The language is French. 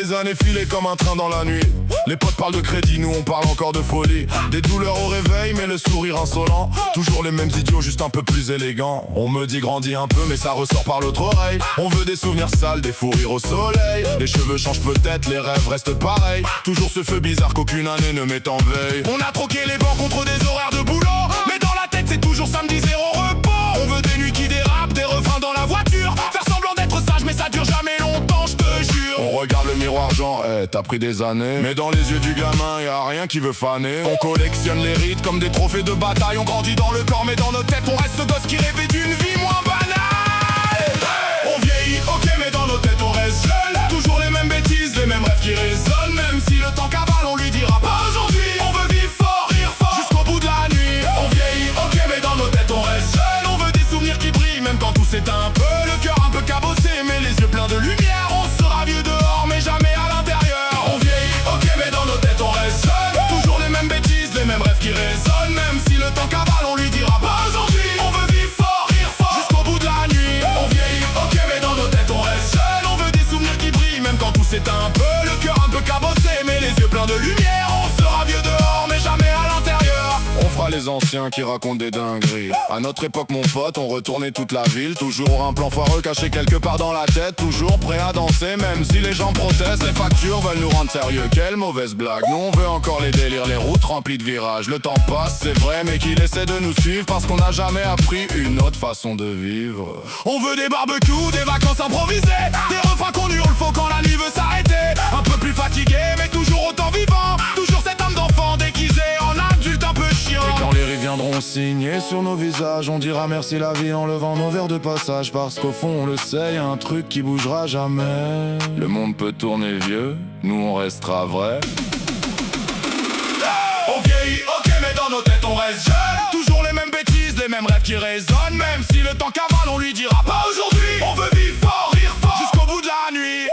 les années filées comme un train dans la nuit. Les potes parlent de crédit, nous on parle encore de folie. Des douleurs au réveil mais le sourire insolent. Toujours les mêmes idiots, juste un peu plus élégants. On me dit grandis un peu mais ça ressort par l'autre oreille. On veut des souvenirs sales, des fous rires au soleil. Les cheveux changent peut-être, les rêves restent pareils. Toujours ce feu bizarre qu'aucune année ne met en veille. On a troqué les bancs contre des horaires de boulot, mais dans la tête c'est toujours samedi zéro repos. On veut des nuits qui dérapent, des refrains dans la voiture. Faire semblant d'être sage mais ça dure jamais longtemps, je te jure. On regarde le miroir genre, t'as pris des années. Mais dans les yeux du gamin y'a rien qui veut faner. On collectionne les rites comme des trophées de bataille. On grandit dans le corps mais dans nos têtes on reste ce gosse qui rêvait d'une vie moins banale. On vieillit, ok, mais dans nos têtes on reste jeune. Toujours les mêmes bêtises, les mêmes rêves qui résonnent. Même si le temps cavale on lui dira pas aujourd'hui. On veut vivre fort, rire fort, jusqu'au bout de la nuit. On vieillit, ok, mais dans nos têtes on reste jeune. On veut des souvenirs qui brillent même quand tout s'éteint un peu. Le cœur un peu cabossé mais les yeux pleins de lumière. On sera vieux dehors mais jamais à l'intérieur. On vieillit, ok, mais dans nos têtes on reste jeune. Toujours les mêmes bêtises, les mêmes rêves qui résonnent. Même si le temps cavale on lui dira pas aujourd'hui. On veut vivre fort, rire fort, jusqu'au bout de la nuit. On vieillit, ok, mais dans nos têtes on reste jeune. On veut des souvenirs qui brillent même quand tout s'éteint un peu. Le cœur un peu cabossé mais les yeux pleins de lumière. On sera vieux dehors mais jamais à l'intérieur. On fera les anciens qui racontent des dingueries. À notre époque mon pote, on retournait toute la ville. Toujours un plan foireux caché quelque part dans la tête. Toujours prêt à danser même si les gens protestent. Les factures veulent nous rendre sérieux, quelle mauvaise blague. Nous on veut encore les délires, les routes remplies de virages. Le temps passe c'est vrai mais qu'il essaie de nous suivre. Parce qu'on n'a jamais appris une autre façon de vivre. On veut des barbecues, des vacances improvisées. Des refrains qu'on hurle faux quand la nuit veut s'arrêter. Un peu plus fatigué mais toujours autant vivant. Toujours cette âme d'enfant déguisée en adulte un peu chiant. Et quand les rires viendront signer sur nos visages, on dira merci la vie en levant nos verres de passage. Parce qu'au fond on le sait, y a un truc qui bougera jamais. Le monde peut tourner vieux, nous on restera vrai. On vieillit, ok, mais dans nos têtes on reste jeune. Toujours les mêmes bêtises, les mêmes rêves qui résonnent. Même si le temps cavale on lui dira pas aujourd'hui. On veut vivre fort, rire fort, jusqu'au bout de la nuit.